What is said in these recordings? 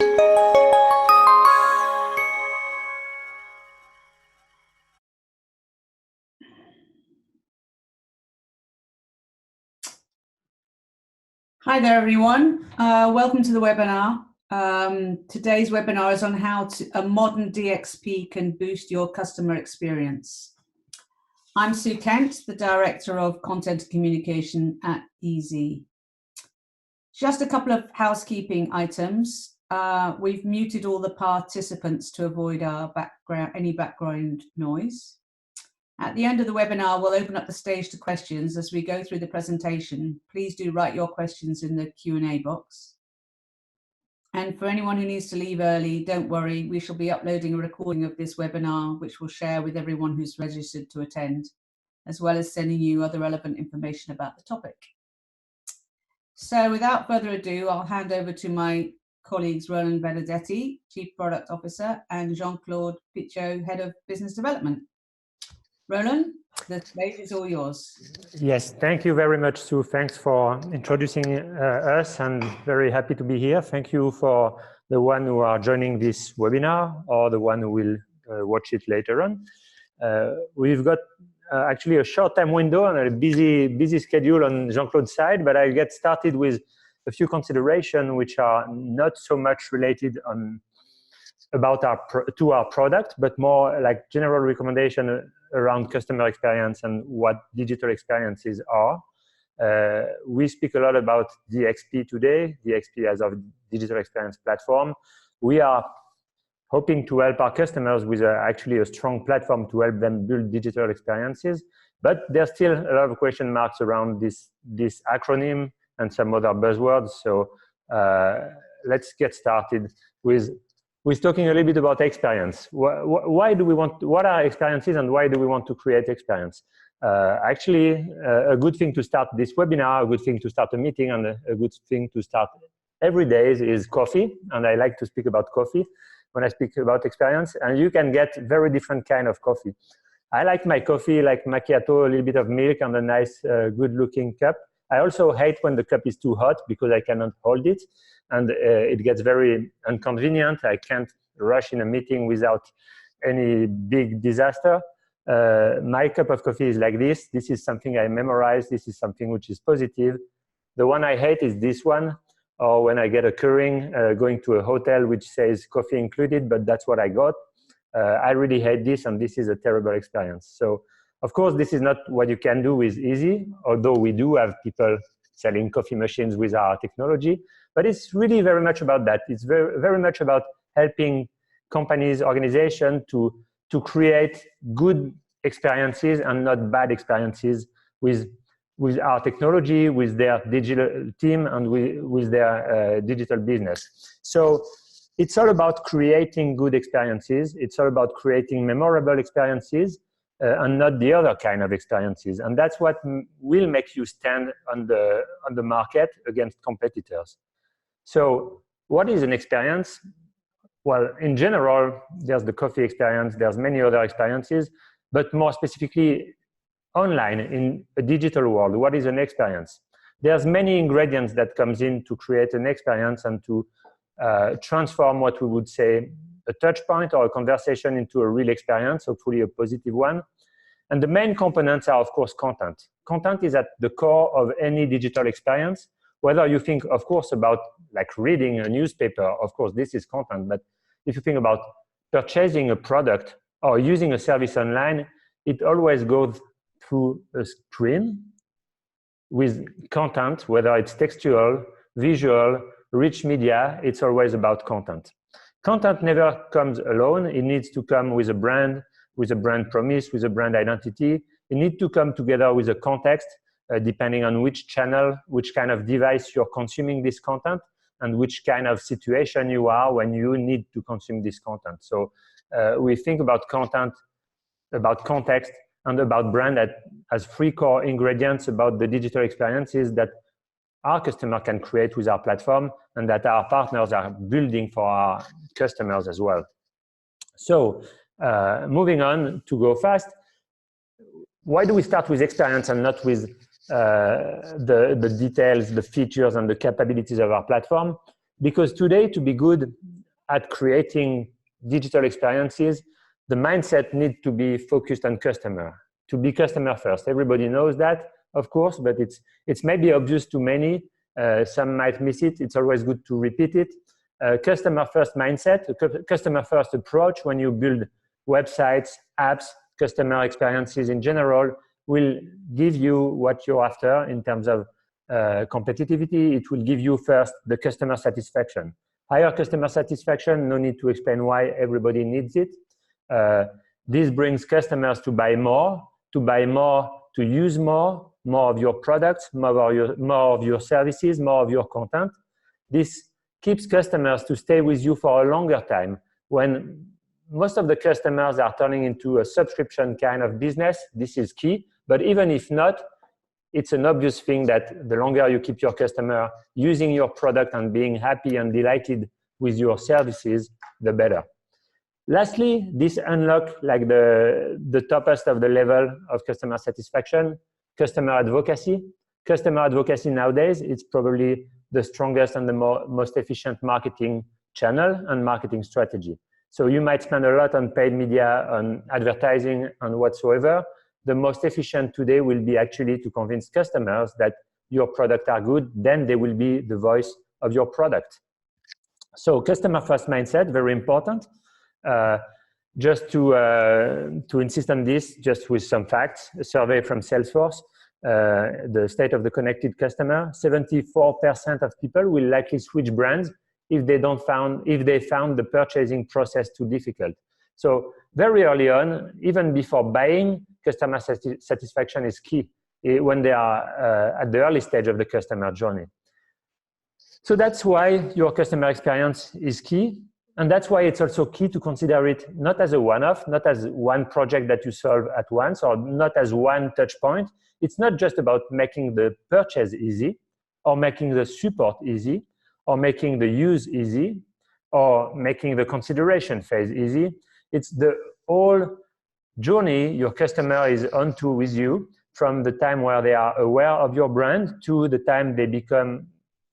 Hi there, everyone. Welcome to the webinar. Today's webinar is on how a modern DXP can boost your customer experience. I'm Sue Kent, the Director of Content and Communication at EZ. Just a couple of housekeeping items. We've muted all the participants to avoid any background noise. At the end of the webinar, we'll open up the stage to questions as we go through the presentation. Please do write your questions in the Q&A box. And for anyone who needs to leave early, don't worry, we shall be uploading a recording of this webinar, which we'll share with everyone who's registered to attend, as well as sending you other relevant information about the topic. So without further ado, I'll hand over to my colleagues, Roland Benedetti, Chief Product Officer, and Jean-Claude Pitcho, Head of Business Development. Roland, the stage is all yours. Yes, thank you very much, Sue. Thanks for introducing us, and very happy to be here. Thank you for the one who are joining this webinar or the one who will watch it later on. We've got actually a short time window and a busy schedule on Jean-Claude's side, but I'll get started with a few considerations which are not so much related about our product, but more like general recommendation around customer experience and what digital experiences are. We speak a lot about DXP today, DXP as our digital experience platform. We are hoping to help our customers with actually a strong platform to help them build digital experiences, but there's still a lot of question marks around this acronym and some other buzzwords. So let's get started with talking a little bit about experience. Why do we want? What are experiences, and why do we want to create experience? Actually, a good thing to start this webinar, a good thing to start a meeting, and a good thing to start every day is coffee. And I like to speak about coffee when I speak about experience. And you can get very different kind of coffee. I like my coffee like macchiato, a little bit of milk, and a nice, good-looking cup. I also hate when the cup is too hot because I cannot hold it. And it gets very inconvenient. I can't rush in a meeting without any big disaster. My cup of coffee is like this. This is something I memorize. This is something which is positive. The one I hate is this one, or when I get a Keurig going to a hotel which says coffee included, but that's what I got. I really hate this, and this is a terrible experience. So, of course, this is not what you can do with Easy, although we do have people selling coffee machines with our technology. But it's really very much about that. It's very much about helping companies, organizations to create good experiences and not bad experiences with our technology, with their digital team, and with their digital business. So it's all about creating good experiences. It's all about creating memorable experiences and not the other kind of experiences. And that's what will make you stand on the market against competitors. So what is an experience? Well, in general, there's the coffee experience, there's many other experiences, but more specifically online in a digital world, what is an experience? There's many ingredients that comes in to create an experience and to transform what we would say a touch point or a conversation into a real experience, hopefully a positive one. And the main components are, of course, content. Content is at the core of any digital experience. Whether you think, of course, about like reading a newspaper, of course, this is content. But if you think about purchasing a product or using a service online, it always goes through a screen with content, whether it's textual, visual, rich media, it's always about content. Content never comes alone. It needs to come with a brand promise, with a brand identity. It needs to come together with a context, depending on which channel, which kind of device you're consuming this content, and which kind of situation you are when you need to consume this content. So we think about content, about context, and about brand as three core ingredients about the digital experiences that our customer can create with our platform and that our partners are building for our customers as well. So moving on to go fast, why do we start with experience and not with the details, the features, and the capabilities of our platform? Because today, to be good at creating digital experiences, the mindset needs to be focused on customer, to be customer first. Everybody knows that, of course, but it's maybe obvious to many. Some might miss it. It's always good to repeat it. Customer first mindset, customer first approach when you build websites, apps, customer experiences in general will give you what you're after in terms of competitivity. It will give you first the customer satisfaction. Higher customer satisfaction, no need to explain why, everybody needs it. This brings customers to buy more, to use more of your products, more of your services, more of your content. This keeps customers to stay with you for a longer time. When most of the customers are turning into a subscription kind of business, this is key. But even if not, it's an obvious thing that the longer you keep your customer using your product and being happy and delighted with your services, the better. Lastly, this unlocks like the toppest of the level of customer satisfaction, customer advocacy. Customer advocacy nowadays, it's probably the strongest and the most efficient marketing channel and marketing strategy. So you might spend a lot on paid media, on advertising, and whatsoever. The most efficient today will be actually to convince customers that your products are good, then they will be the voice of your product. So customer first mindset, very important. Just to insist on this, just with some facts, a survey from Salesforce, the state of the connected customer, 74% of people will likely switch brands if they found the purchasing process too difficult. So very early on, even before buying, customer satisfaction is key when they are at the early stage of the customer journey. So that's why your customer experience is key. And that's why it's also key to consider it not as a one-off, not as one project that you solve at once, or not as one touch point. It's not just about making the purchase easy, or making the support easy, or making the use easy, or making the consideration phase easy. It's the whole journey your customer is onto with you, from the time where they are aware of your brand to the time they become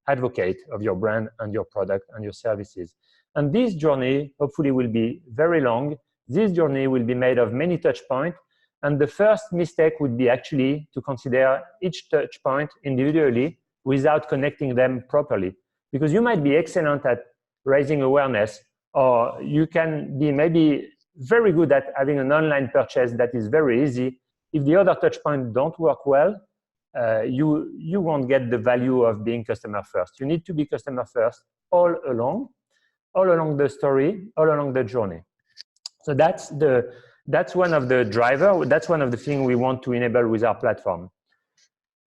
advocate of your brand and your product and your services. And this journey hopefully will be very long. This journey will be made of many touch points. And the first mistake would be actually to consider each touch point individually without connecting them properly. Because you might be excellent at raising awareness, or you can be maybe very good at having an online purchase that is very easy. If the other touch points don't work well, you won't get the value of being customer first. You need to be customer first all along the story, all along the journey. So that's one of the drivers. That's one of the things we want to enable with our platform.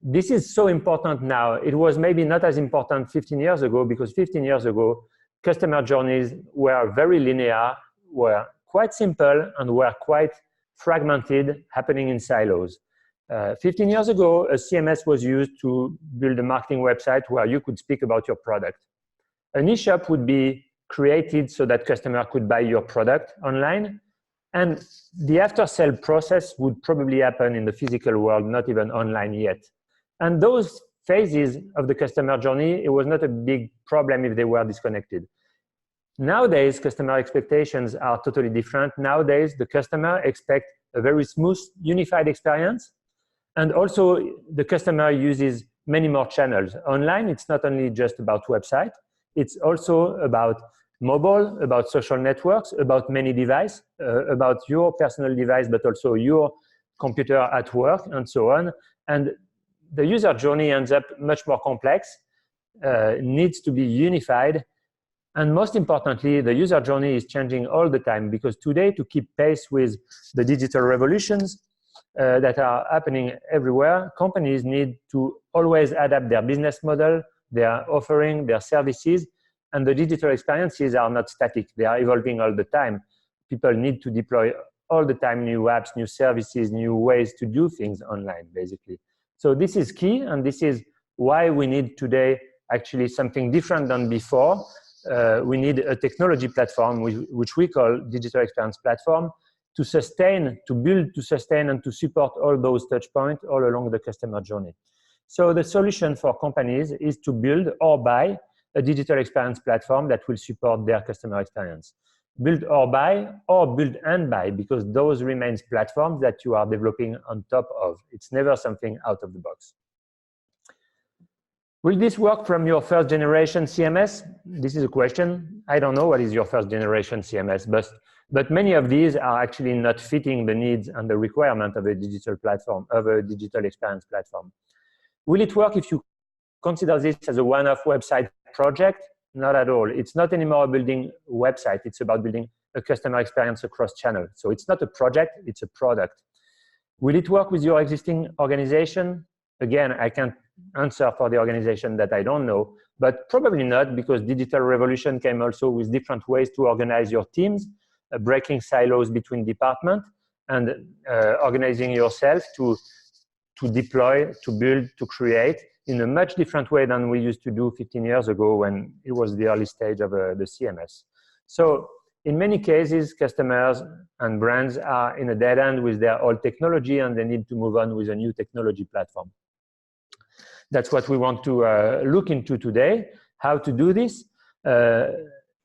This is so important now. It was maybe not as important 15 years ago, because 15 years ago, customer journeys were very linear, were quite simple, and were quite fragmented, happening in silos. 15 years ago, a CMS was used to build a marketing website where you could speak about your product. An e-shop would be created so that customer could buy your product online. And the after-sale process would probably happen in the physical world, not even online yet. And those phases of the customer journey, it was not a big problem if they were disconnected. Nowadays, customer expectations are totally different. Nowadays, the customer expects a very smooth, unified experience. And also, the customer uses many more channels. Online, it's not only just about website. It's also about mobile, about social networks, about many devices, about your personal device, but also your computer at work, and so on. And the user journey ends up much more complex, needs to be unified. And most importantly, the user journey is changing all the time, because today, to keep pace with the digital revolutions that are happening everywhere, companies need to always adapt their business model, their offering, their services, and the digital experiences are not static. They are evolving all the time. People need to deploy all the time new apps, new services, new ways to do things online, basically. So this is key, and this is why we need today actually something different than before. We need a technology platform, which we call Digital Experience Platform, to sustain, to build, to sustain, and to support all those touch points all along the customer journey. So the solution for companies is to build or buy a digital experience platform that will support their customer experience. Build or buy, or build and buy, because those remains platforms that you are developing on top of. It's never something out of the box. Will this work from your first generation CMS? This is a question. I don't know what is your first generation CMS, but many of these are actually not fitting the needs and the requirement of a digital platform, of a digital experience platform. Will it work if you consider this as a one-off website project? Not at all. It's not anymore building a website. It's about building a customer experience across channels. So it's not a project, it's a product. Will it work with your existing organization? Again, I can't answer for the organization that I don't know, but probably not, because digital revolution came also with different ways to organize your teams, breaking silos between departments, and organizing yourself to deploy, to build, to create in a much different way than we used to do 15 years ago when it was the early stage of the CMS. So in many cases, customers and brands are in a dead end with their old technology, and they need to move on with a new technology platform. That's what we want to look into today, how to do this.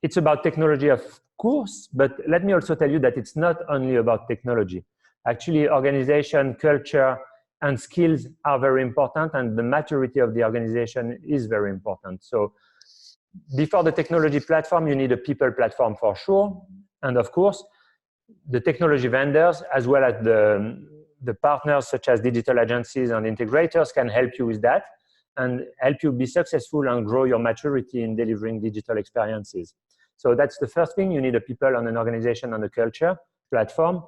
It's about technology, of course, but let me also tell you that it's not only about technology. Actually, organization, culture, and skills are very important, and the maturity of the organization is very important. So before the technology platform, you need a people platform for sure. And of course, the technology vendors, as well as the partners such as digital agencies and integrators, can help you with that and help you be successful and grow your maturity in delivering digital experiences. So that's the first thing. You need a people and an organization and a culture platform.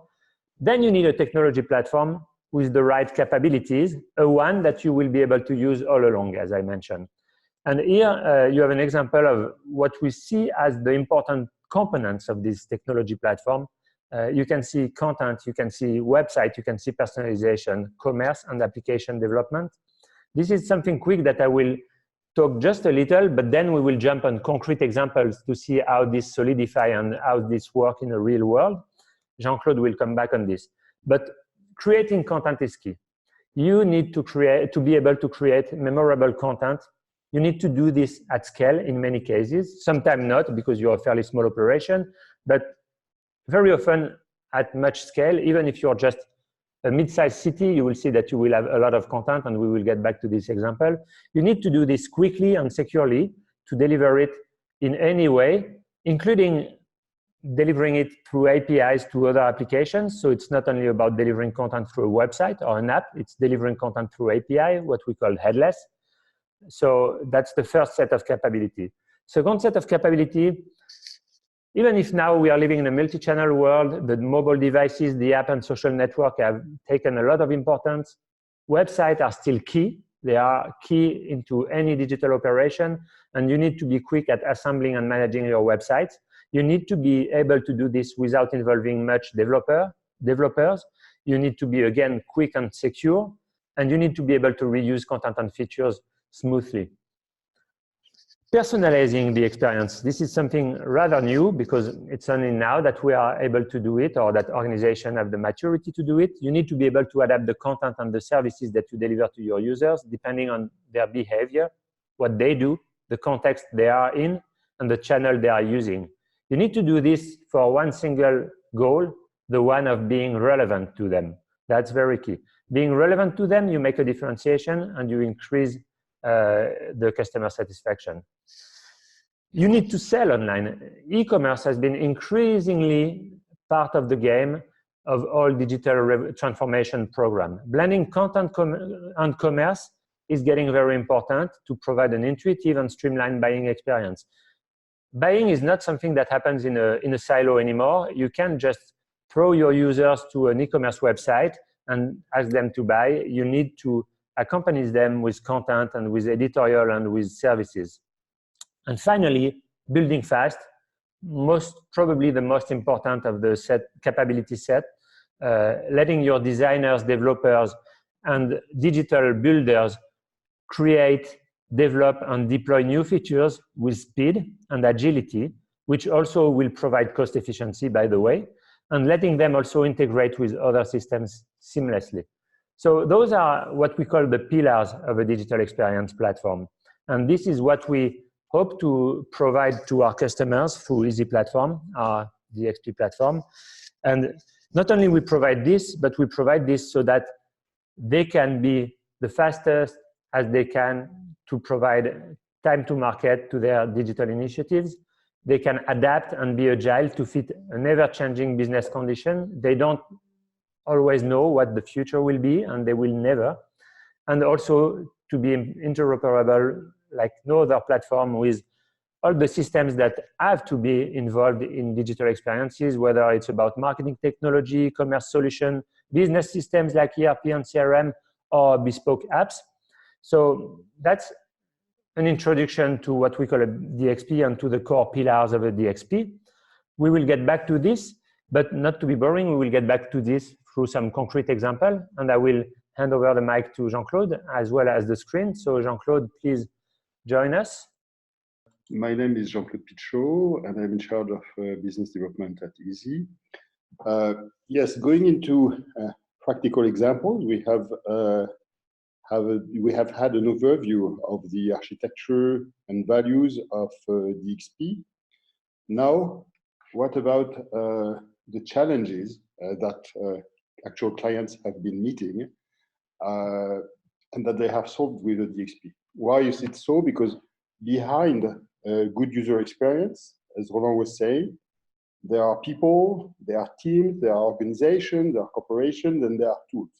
Then you need a technology platform with the right capabilities, a one that you will be able to use all along, as I mentioned. And here you have an example of what we see as the important components of this technology platform. You can see content, you can see website, you can see personalization, commerce, and application development. This is something quick that I will talk just a little, but then we will jump on concrete examples to see how this solidify and how this work in the real world. Jean-Claude will come back on this. But creating content is key. You need to be able to create memorable content. You need to do this at scale in many cases, sometimes not because you're a fairly small operation, but very often at much scale. Even if you're just a mid-sized city, you will see that you will have a lot of content, and we will get back to this example. You need to do this quickly and securely to deliver it in any way, including delivering it through APIs to other applications. So it's not only about delivering content through a website or an app, it's delivering content through API, what we call headless. So that's the first set of capability. Second set of capability, even if now we are living in a multi-channel world, the mobile devices, the app and social network have taken a lot of importance. Websites are still key. They are key into any digital operation, and you need to be quick at assembling and managing your websites. You need to be able to do this without involving much developers. You need to be, again, quick and secure, and you need to be able to reuse content and features smoothly. Personalizing the experience. This is something rather new because it's only now that we are able to do it, or that organizations have the maturity to do it. You need to be able to adapt the content and the services that you deliver to your users depending on their behavior, what they do, the context they are in, and the channel they are using. You need to do this for one single goal, the one of being relevant to them. That's very key. Being relevant to them, you make a differentiation and you increase the customer satisfaction. You need to sell online. E-commerce has been increasingly part of the game of all digital transformation program. Blending content and commerce is getting very important to provide an intuitive and streamlined buying experience. Buying is not something that happens in a silo anymore. You can't just throw your users to an e-commerce website and ask them to buy. You need to accompany them with content and with editorial and with services. And finally, building fast, probably the most important of the capability set, letting your designers, developers, and digital builders create, develop, and deploy new features with speed and agility, which also will provide cost efficiency, by the way, and letting them also integrate with other systems seamlessly. So those are what we call the pillars of a digital experience platform. And this is what we hope to provide to our customers through Easy Platform, our DXP platform. And not only we provide this, but we provide this so that they can be the fastest as they can to provide time to market to their digital initiatives. They can adapt and be agile to fit an ever-changing business condition. They don't always know what the future will be, and they will never. And also to be interoperable like no other platform with all the systems that have to be involved in digital experiences, whether it's about marketing technology, commerce solution, business systems like ERP and CRM, or bespoke apps. So that's an introduction to what we call a DXP and to the core pillars of a DXP. We will get back to this, but not to be boring, we will get back to this through some concrete example. And I will hand over the mic to Jean-Claude as well as the screen. So Jean-Claude, please join us. My name is Jean-Claude Pitcho, and I'm in charge of business development at Easy. Yes, going into practical examples, we have had an overview of the architecture and values of DXP. Now, what about the challenges that actual clients have been meeting and that they have solved with the DXP? Why is it so? Because behind good user experience, as Roland was saying, there are people, there are teams, there are organizations, there are corporations, and there are tools.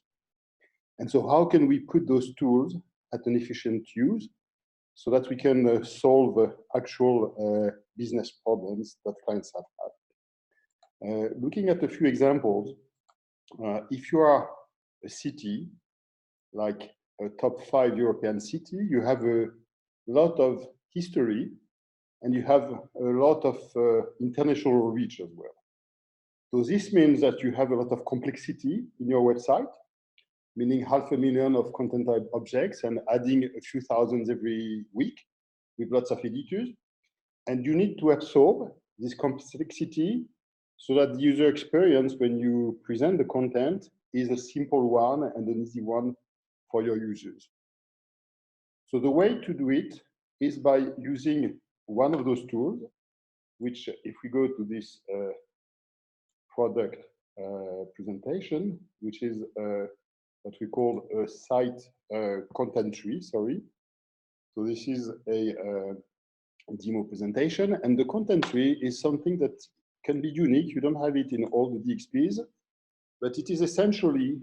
And so how can we put those tools at an efficient use so that we can solve actual business problems that clients have had? Looking at a few examples, if you are a city, like a top 5 European city, you have a lot of history and you have a lot of international reach as well. So this means that you have a lot of complexity in your website, meaning 500,000 of content type objects and adding a few thousands every week with lots of editors. And you need to absorb this complexity so that the user experience when you present the content is a simple one and an easy one for your users. So the way to do it is by using one of those tools, which if we go to this product presentation, which is what we call a site content tree, sorry. So this is a demo presentation, and the content tree is something that can be unique. You don't have it in all the DXPs, but it is essentially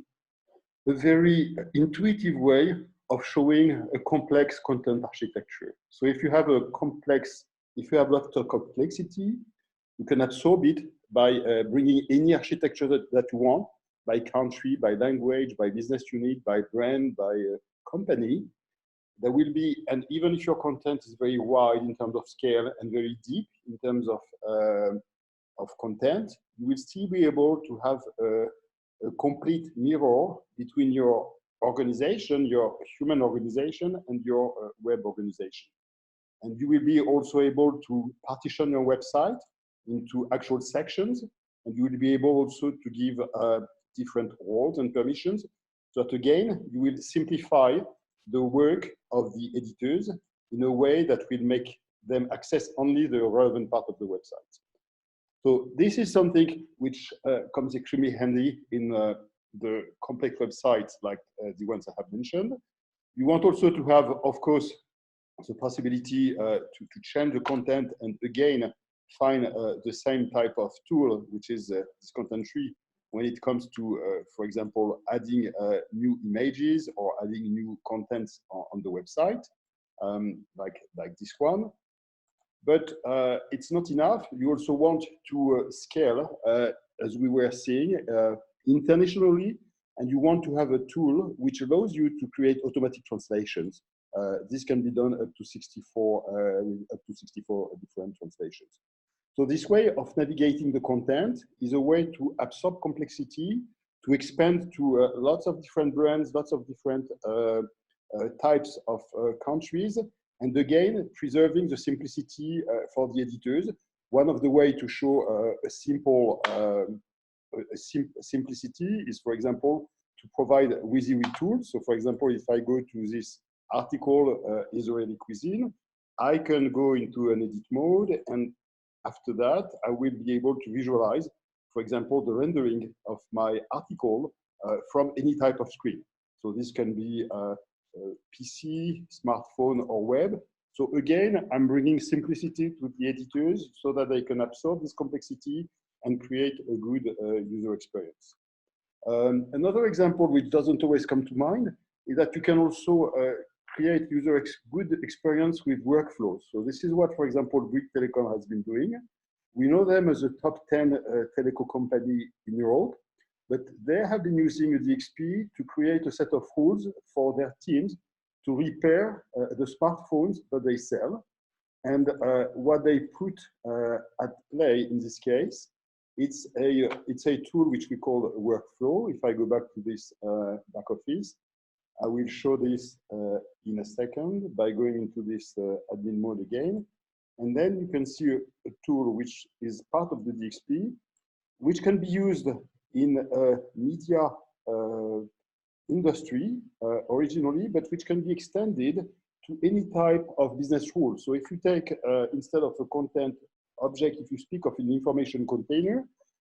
a very intuitive way of showing a complex content architecture. So if you have a complex, if you have lots of complexity, you can absorb it by bringing any architecture that you want, by country, by language, by business unit, by brand, by company. There will be, and even if your content is very wide in terms of scale and very deep in terms of content, you will still be able to have a complete mirror between your organization, your human organization, and your web organization. And you will be also able to partition your website into actual sections, and you will be able also to give different roles and permissions. So that again, you will simplify the work of the editors in a way that will make them access only the relevant part of the website. So this is something which comes extremely handy in the complex websites like the ones I have mentioned. You want also to have, of course, the possibility to change the content and again find the same type of tool, which is this content tree, when it comes to, for example, adding new images or adding new contents on the website, like this one. But it's not enough. You also want to scale, as we were saying, internationally, and you want to have a tool which allows you to create automatic translations. This can be done up to 64 different translations. So this way of navigating the content is a way to absorb complexity, to expand to lots of different brands, lots of different types of countries, and again, preserving the simplicity for the editors. One of the ways to show a simple simplicity is, for example, to provide WYSIWYG tools. So for example, if I go to this article, Israeli cuisine, I can go into an edit mode, and after that, I will be able to visualize, for example, the rendering of my article from any type of screen. So this can be PC, smartphone, or web. So again, I'm bringing simplicity to the editors so that they can absorb this complexity and create a good user experience. Another example which doesn't always come to mind is that you can also create good experience with workflows. So this is what, for example, Bouygues Telecom has been doing. We know them as a top 10 telco company in Europe, but they have been using a DXP to create a set of rules for their teams to repair the smartphones that they sell. And what they put at play in this case, it's a tool which we call a workflow. If I go back to this back office, I will show this in a second by going into this admin mode again. And then you can see a tool which is part of the DXP, which can be used in media industry originally, but which can be extended to any type of business rule. So if you take, instead of a content object, if you speak of an information container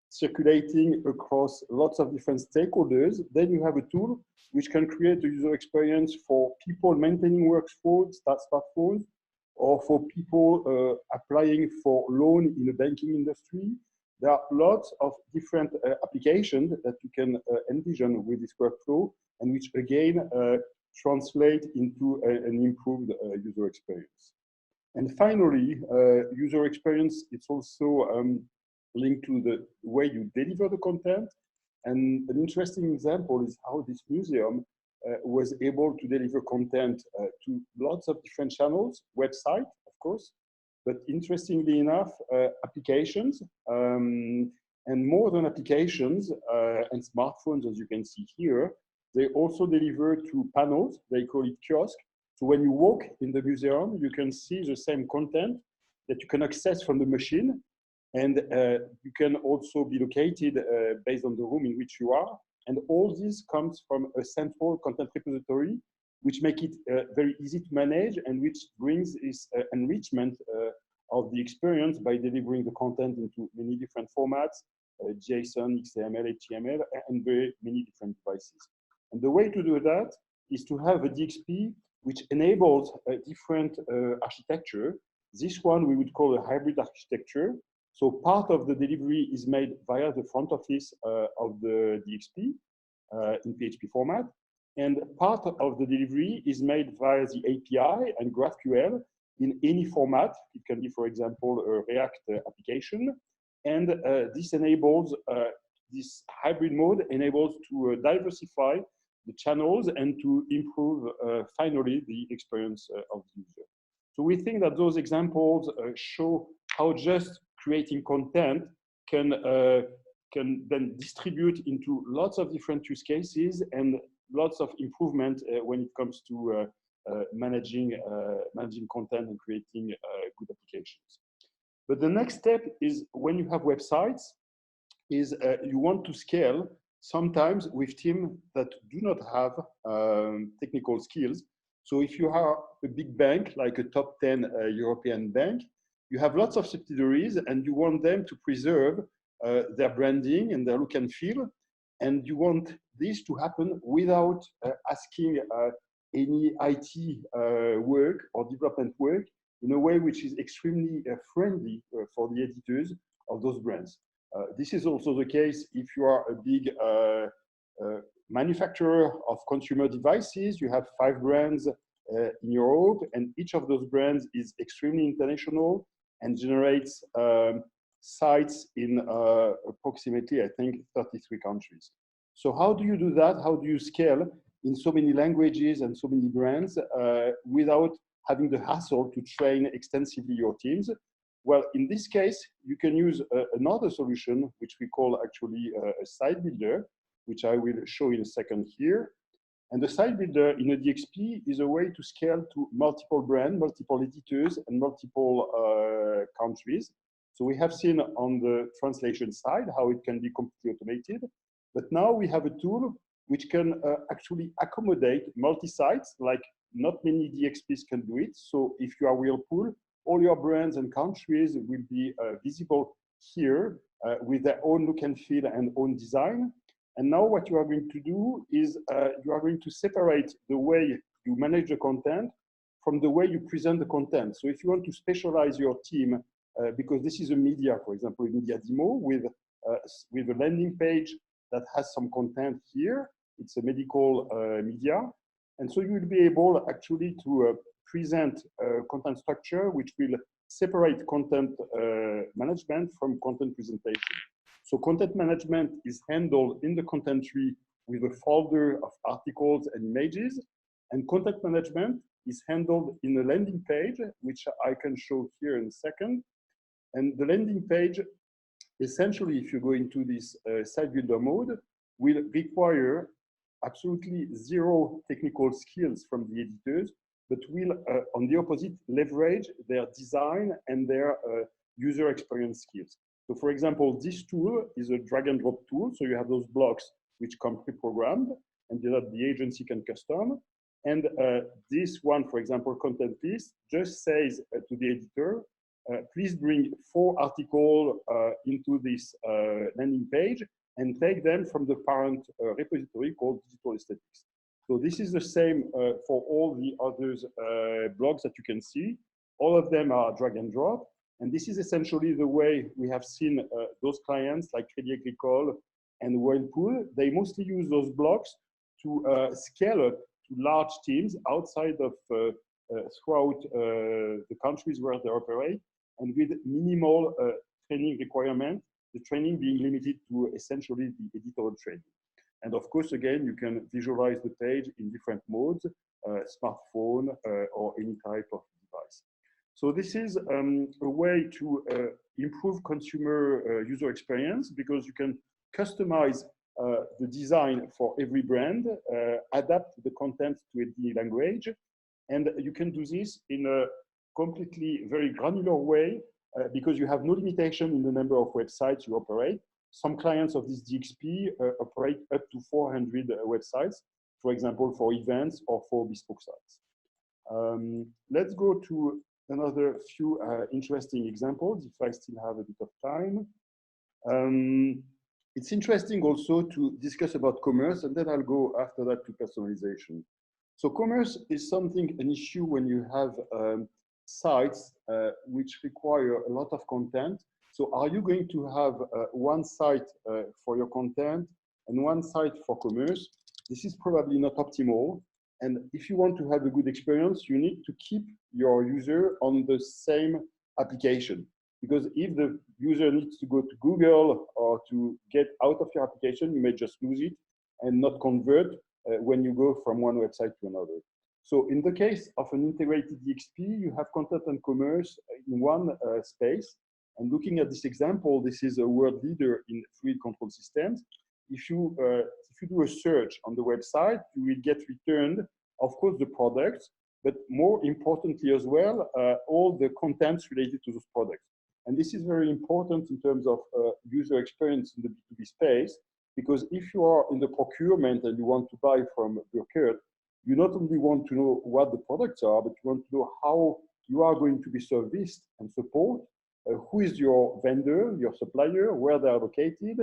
circulating across lots of different stakeholders, then you have a tool which can create a user experience for people maintaining workflows, smartphones, or for people applying for loan in the banking industry. There are lots of different applications that you can envision with this workflow, and which again translate into an improved user experience. And finally, user experience, it's also linked to the way you deliver the content. And an interesting example is how this museum was able to deliver content to lots of different channels, website, of course, but interestingly enough, applications, and more than applications and smartphones, as you can see here, they also deliver to panels. They call it kiosk. So when you walk in the museum, you can see the same content that you can access from the machine. And you can also be located based on the room in which you are. And all this comes from a central content repository, which make it very easy to manage and which brings this enrichment of the experience by delivering the content into many different formats, JSON, XML, HTML, and very many different devices. And the way to do that is to have a DXP which enables a different architecture. This one we would call a hybrid architecture. So part of the delivery is made via the front office of the DXP in PHP format. And part of the delivery is made via the API and GraphQL in any format. It can be, for example, a React application. And this enables, this hybrid mode enables to diversify the channels and to improve, finally, the experience of the user. So we think that those examples show how just creating content can then distribute into lots of different use cases and lots of improvement when it comes to managing content and creating good applications. But the next step is when you have websites, is you want to scale sometimes with teams that do not have technical skills. So if you are a big bank, like a top 10 European bank, you have lots of subsidiaries and you want them to preserve their branding and their look and feel. And you want this to happen without asking any IT work or development work in a way which is extremely friendly for the editors of those brands. This is also the case if you are a big manufacturer of consumer devices. You have 5 brands in Europe, and each of those brands is extremely international and generates sites in approximately, I think, 33 countries. So how do you do that? How do you scale in so many languages and so many brands without having the hassle to train extensively your teams? Well, in this case, you can use another solution, which we call actually a site builder, which I will show in a second here. And the site builder in a DXP is a way to scale to multiple brands, multiple editors, and multiple countries. So we have seen on the translation side how it can be completely automated. But now we have a tool which can actually accommodate multi-sites, like not many DXPs can do it. So if you are Whirlpool, all your brands and countries will be visible here with their own look and feel and own design. And now what you are going to do is you are going to separate the way you manage the content from the way you present the content. So if you want to specialize your team, because this is a media, for example, a media demo with a landing page that has some content here. It's a medical media. And so you will be able actually to present content structure, which will separate content management from content presentation. So content management is handled in the content tree with a folder of articles and images. And content management is handled in a landing page, which I can show here in a second. And the landing page, essentially, if you go into this site builder mode, will require absolutely zero technical skills from the editors, but will, on the opposite, leverage their design and their user experience skills. So for example, this tool is a drag and drop tool. So you have those blocks which come pre-programmed and that the agency can custom. And this one, for example, content piece, just says to the editor, please bring 4 articles into this landing page and take them from the parent repository called Digital Aesthetics. So this is the same for all the others blogs that you can see. All of them are drag and drop. And this is essentially the way we have seen those clients like Crédit Agricole and Whirlpool. They mostly use those blocks to scale up to large teams outside of throughout the countries where they operate, and with minimal training requirement, the training being limited to essentially the editorial training. And of course, again, you can visualize the page in different modes, smartphone or any type of device. So this is a way to improve consumer user experience, because you can customize the design for every brand, adapt the content to any language, and you can do this in a completely very granular way because you have no limitation in the number of websites you operate. Some clients of this DXP operate up to 400 websites, for example, for events or for bespoke sites. Let's go to another few interesting examples, if I still have a bit of time. It's interesting also to discuss about commerce, and then I'll go after that to personalization. So commerce is an issue when you have sites which require a lot of content. So are you going to have one site for your content and one site for commerce? This is probably not optimal. And if you want to have a good experience, you need to keep your user on the same application. Because if the user needs to go to Google or to get out of your application, you may just lose it and not convert when you go from one website to another. So in the case of an integrated DXP, you have content and commerce in one space. And looking at this example, this is a world leader in fluid control systems. If you do a search on the website, you will get returned, of course, the products, but more importantly as well, all the contents related to those products. And this is very important in terms of user experience in the B2B space, because if you are in the procurement and you want to buy from Burkert, you not only want to know what the products are, but you want to know how you are going to be serviced and support, who is your vendor, your supplier, where they are located,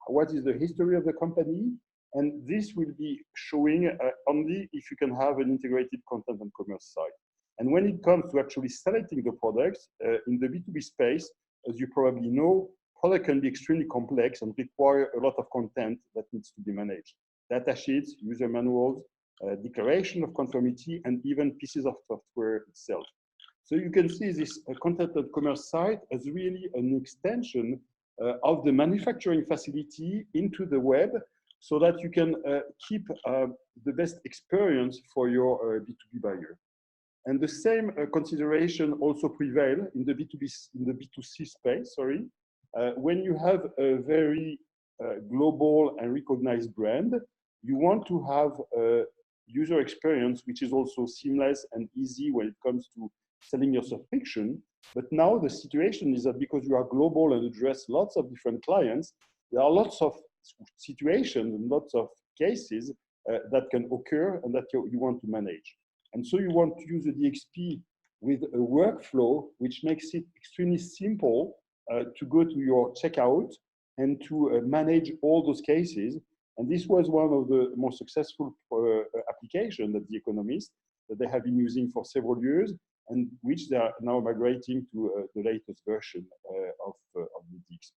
what is the history of the company, and this will be showing only if you can have an integrated content and commerce site. And when it comes to actually selecting the products in the B2B space, as you probably know, product can be extremely complex and require a lot of content that needs to be managed. Data sheets, user manuals, declaration of conformity, and even pieces of software itself. So you can see this content and commerce site as really an extension of the manufacturing facility into the web, so that you can keep the best experience for your B2B buyer. And the same consideration also prevail in the B2C space, sorry. When you have a very global and recognized brand, you want to have a user experience which is also seamless and easy when it comes to selling your subscription. But now the situation is that because you are global and address lots of different clients, there are lots of situations and lots of cases that can occur and that you want to manage. And so you want to use the DXP with a workflow which makes it extremely simple to go to your checkout and to manage all those cases. And this was one of the most successful applications that The Economist that they have been using for several years, and which they are now migrating to the latest version of the DXP.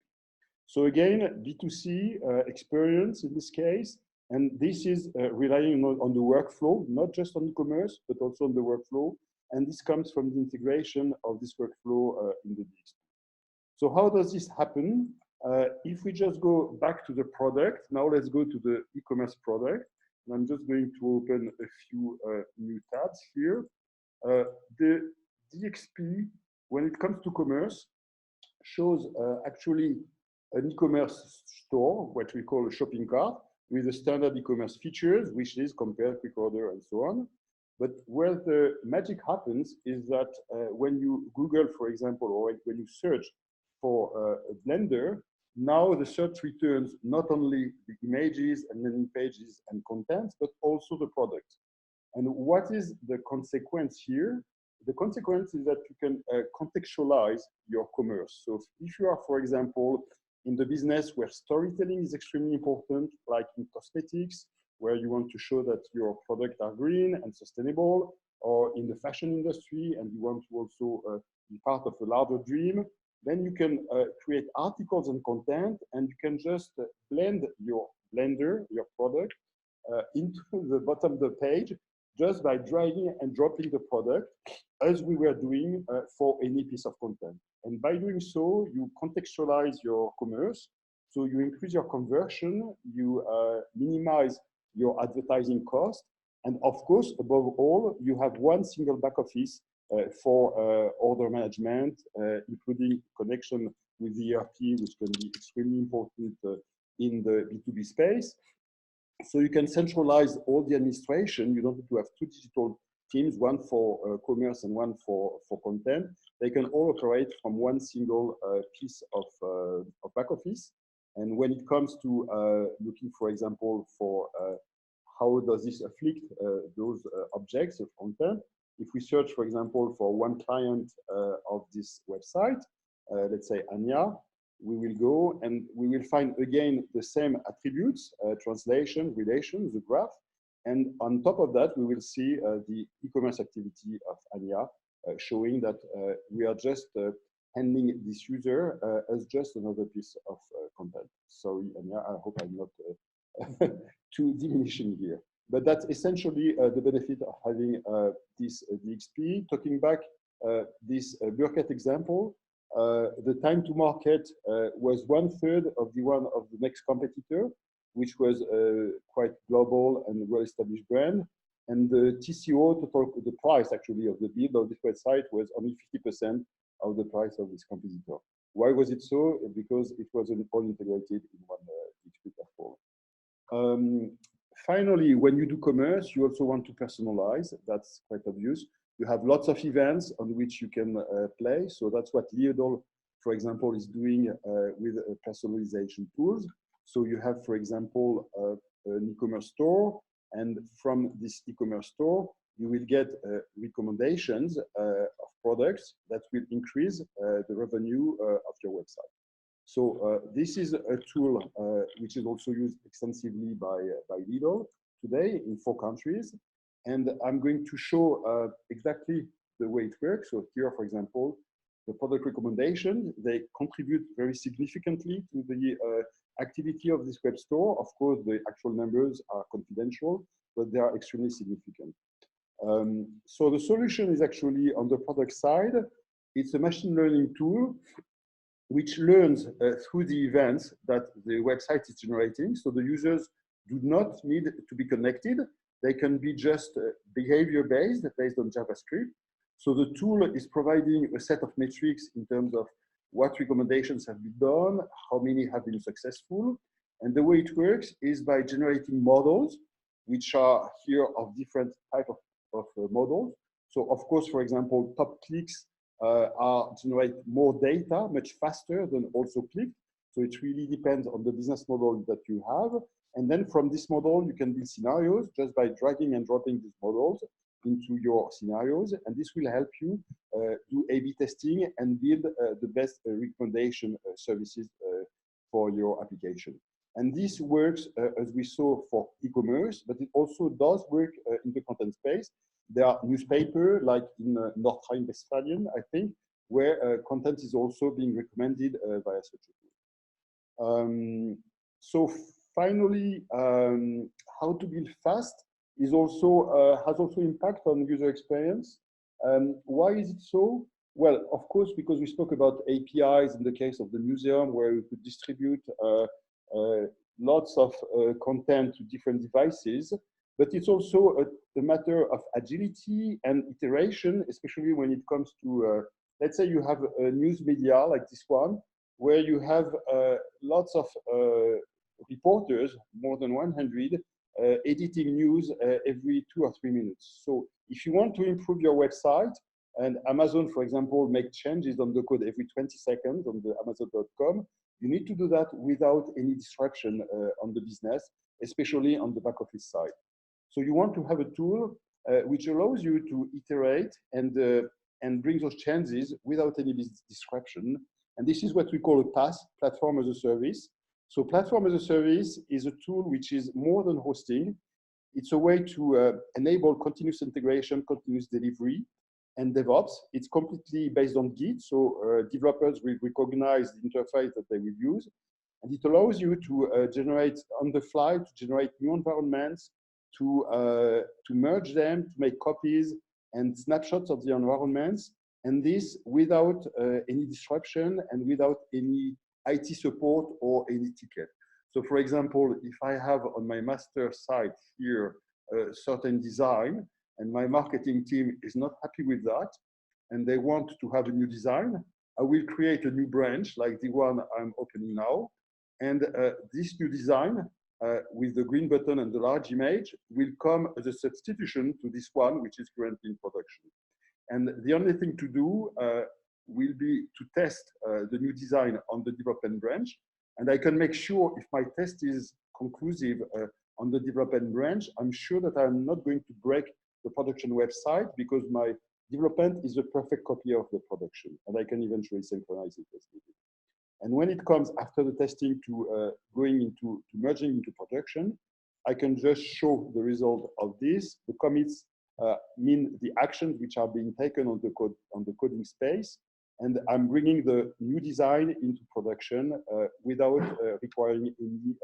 So again, B2C experience in this case, and this is relying on the workflow, not just on e-commerce, but also on the workflow. And this comes from the integration of this workflow in the DXP. So how does this happen? If we just go back to the product, now let's go to the e-commerce product. And I'm just going to open a few new tabs here. The DXP, when it comes to commerce, shows actually an e-commerce store, what we call a shopping cart, with the standard e-commerce features, which is compare, quick order, and so on. But where the magic happens is that when you Google, for example, or when you search for a blender, now the search returns not only the images and landing pages and contents, but also the product. And what is the consequence here? The consequence is that you can contextualize your commerce. So if you are, for example, in the business where storytelling is extremely important, like in cosmetics, where you want to show that your products are green and sustainable, or in the fashion industry, and you want to also be part of a larger dream, then you can create articles and content, and you can just blend your blender, your product, into the bottom of the page, just by dragging and dropping the product, as we were doing for any piece of content. And by doing so, you contextualize your commerce, so you increase your conversion, you minimize your advertising cost, and of course, above all, you have one single back office for order management, including connection with the ERP, which can be extremely important in the B2B space. So you can centralize all the administration. You don't need to have two digital teams, one for commerce and one for content. They can all operate from one single piece of back office. And when it comes to looking, for example, for how does this afflict those objects of content, if we search, for example, for one client of this website, let's say Anya, we will go and we will find again the same attributes, translation, relation, the graph. And on top of that, we will see the e-commerce activity of Anya, showing that we are just handling this user as just another piece of content. Sorry, Anya, I hope I'm not too diminishing here. But that's essentially the benefit of having this DXP. Talking back, this Burkett example, the time to market was 1/3 of the one of the next competitor, which was a quite global and well-established brand. And the TCO, the price actually of the build of this website was only 50% of the price of this competitor. Why was it so? Because it wasn't all integrated in one DXP platform. Finally, when you do commerce, you also want to personalize. That's quite obvious. You have lots of events on which you can play. So that's what Liodol, for example, is doing with personalization tools. So you have, for example, an e-commerce store. And from this e-commerce store, you will get recommendations of products that will increase the revenue of your website. So this is a tool which is also used extensively by Lidl today in 4 countries. And I'm going to show exactly the way it works. So here, for example, the product recommendation, they contribute very significantly to the activity of this web store. Of course, the actual numbers are confidential, but they are extremely significant. So the solution is actually on the product side. It's a machine learning tool which learns through the events that the website is generating. So the users do not need to be connected. They can be just behavior-based, based on JavaScript. So the tool is providing a set of metrics in terms of what recommendations have been done, how many have been successful. And the way it works is by generating models, which are here of different type of models. So of course, for example, top clicks generate more data much faster than also click. So it really depends on the business model that you have. And then from this model, you can build scenarios just by dragging and dropping these models. into your scenarios, and this will help you do A/B testing and build the best recommendation services for your application. And this works, as we saw, for e-commerce, but it also does work in the content space. There are newspapers, like in North Rhine-Westphalian, I think, where content is also being recommended via such a tool. So finally, how to build fast is also has also impact on user experience. Why is it so? Well, of course, because we spoke about APIs in the case of the museum, where we could distribute lots of content to different devices. But it's also a matter of agility and iteration, especially when it comes to, let's say you have a news media like this one, where you have lots of reporters, more than 100, editing news every 2 or 3 minutes. So if you want to improve your website, and Amazon, for example, make changes on the code every 20 seconds on the Amazon.com, you need to do that without any disruption on the business, especially on the back office side. So you want to have a tool which allows you to iterate and bring those changes without any disruption. And this is what we call a PaaS, Platform as a Service. So Platform as a Service is a tool which is more than hosting. It's a way to enable continuous integration, continuous delivery, and DevOps. It's completely based on Git, so developers will recognize the interface that they will use. And it allows you to generate on the fly, to generate new environments, to merge them, to make copies and snapshots of the environments, and this without any disruption and without any IT support or any ticket. So for example, if I have on my master site here a certain design, and my marketing team is not happy with that, and they want to have a new design, I will create a new branch like the one I'm opening now. And this new design with the green button and the large image will come as a substitution to this one, which is currently in production. And the only thing to do will be to test the new design on the development branch. And I can make sure if my test is conclusive on the development branch, I'm sure that I'm not going to break the production website because my development is a perfect copy of the production, and I can eventually synchronize it as needed. And when it comes after the testing to merging into production, I can just show the result of this. The commits mean the actions which are being taken on the coding space, and I'm bringing the new design into production without requiring any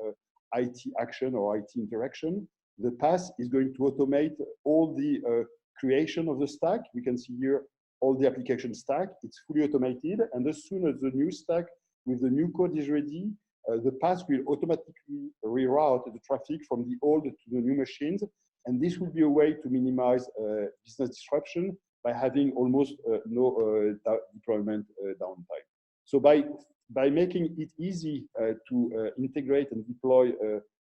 IT action or IT interaction. The PaaS is going to automate all the creation of the stack. We can see here all the application stack. It's fully automated, and as soon as the new stack with the new code is ready, the PaaS will automatically reroute the traffic from the old to the new machines, and this will be a way to minimize business disruption by having almost no deployment downtime. So by making it easy to integrate and deploy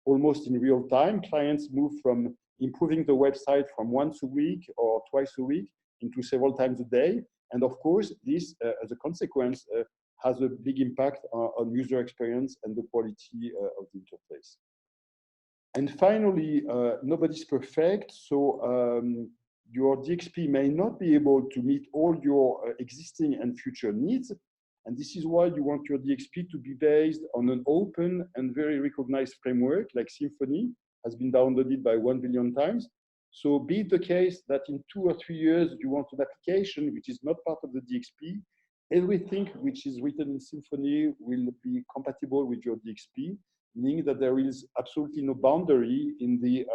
almost in real time, clients move from improving the website from once a week or twice a week into several times a day. And of course, this, as a consequence, has a big impact on user experience and the quality of the interface. And finally, nobody's perfect. So your DXP may not be able to meet all your existing and future needs. And this is why you want your DXP to be based on an open and very recognized framework like Symfony, has been downloaded by 1 billion times. So be it the case that in 2 or 3 years, you want an application which is not part of the DXP, everything which is written in Symfony will be compatible with your DXP, meaning that there is absolutely no boundary in the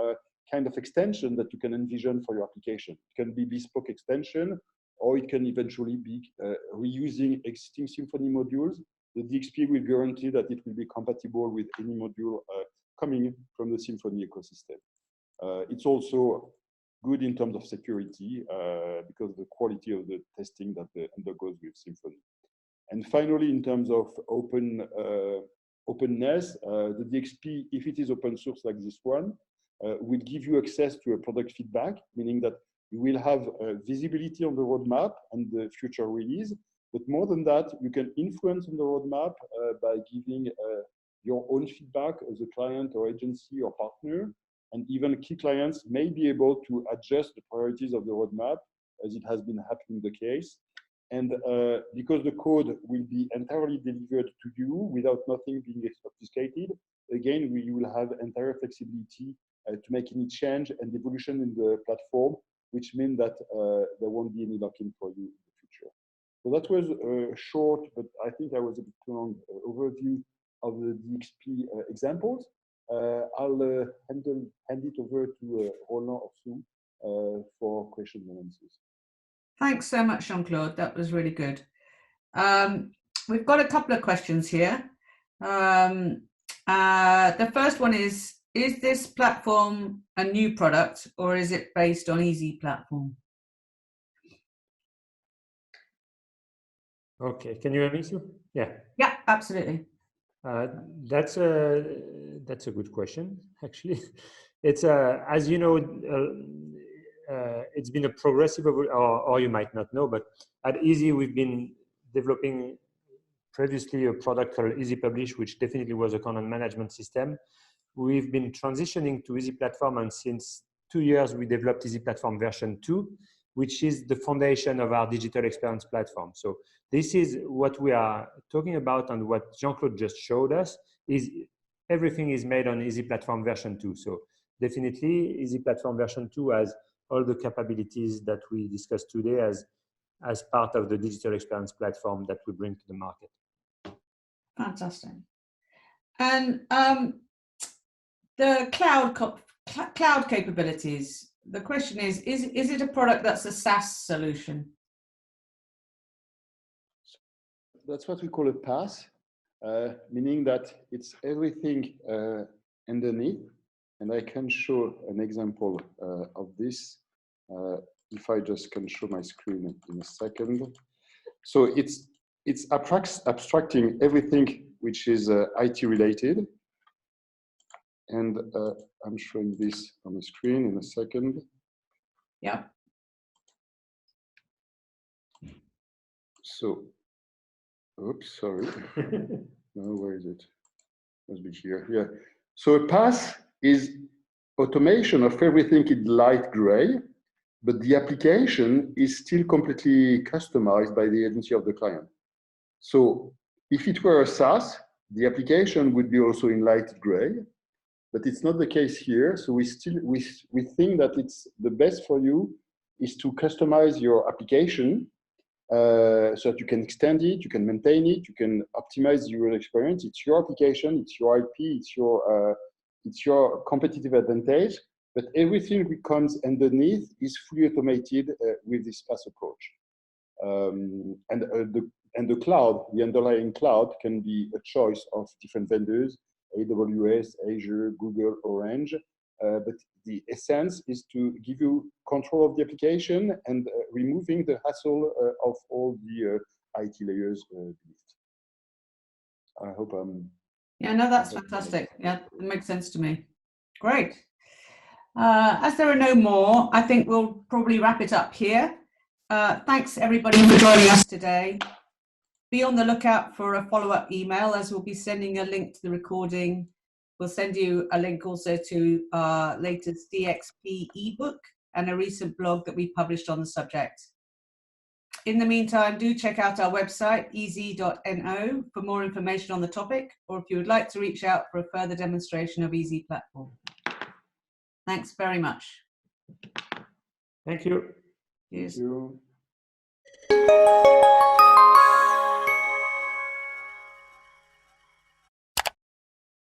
kind of extension that you can envision for your application. It can be bespoke extension, or it can eventually be reusing existing Symfony modules. The DXP will guarantee that it will be compatible with any module coming from the Symfony ecosystem. It's also good in terms of security because of the quality of the testing that undergoes with Symfony. And finally, in terms of openness, the DXP, if it is open source like this one, will give you access to a product feedback, meaning that you will have visibility on the roadmap and the future release. But more than that, you can influence on the roadmap by giving your own feedback as a client or agency or partner. and even key clients may be able to adjust the priorities of the roadmap, as it has been happening the case. And because the code will be entirely delivered to you without nothing being obfuscated, again, we will have entire flexibility to make any change and evolution in the platform, which means that there won't be any lock-in for you in the future. So that was a short, but I think I was a bit too long, overview of the DXP examples. I'll hand it over to Roland or Sue for questions and answers. Thanks so much, Jean-Claude. That was really good. We've got a couple of questions here. The first one is this platform a new product or is it based on Easy Platform? Okay, can you hear me, Sue? Yeah. Yeah, absolutely. That's a good question, actually. It's as you know, it's been a progressive, or you might not know, but at Easy we've been developing previously a product called Easy Publish, which definitely was a content management system. We've been transitioning to Easy Platform, and since 2 years we developed Easy Platform version 2, which is the foundation of our digital experience platform. So this is what we are talking about, and what Jean-Claude just showed us is everything is made on Easy Platform version 2. So definitely Easy Platform version 2 has all the capabilities that we discussed today as part of the digital experience platform that we bring to the market. Fantastic. And the cloud capabilities, the question is it a product that's a SaaS solution? That's what we call a PaaS, meaning that it's everything underneath. And I can show an example of this if I just can show my screen in a second. So it's abstracting everything which is IT related. And I'm showing this on the screen in a second. Yeah. So, oops, sorry. No, where is it? Must be here. Yeah. So a PaaS is automation of everything in light gray, but the application is still completely customized by the agency of the client. So if it were a SaaS, the application would be also in light gray, but it's not the case here. So we think that it's the best for you is to customize your application so that you can extend it, you can maintain it, you can optimize the user experience. It's your application, it's your IP, it's your competitive advantage, but everything that comes underneath is fully automated with this PaaS approach. And the cloud, the underlying cloud, can be a choice of different vendors, AWS, Azure, Google, Orange. But the essence is to give you control of the application and removing the hassle of all the IT layers beneath. I hope I'm... Yeah, no, that's fantastic. Yeah, it makes sense to me. Great. As there are no more, I think we'll probably wrap it up here. Thanks everybody for joining us today. Be on the lookout for a follow-up email, as we'll be sending a link to the recording. We'll send you a link also to our latest DXP ebook and a recent blog that we published on the subject. In the meantime, do check out our website, easy.no, for more information on the topic, or if you would like to reach out for a further demonstration of Easy Platform. Thanks very much. Thank you. Cheers. Thank you.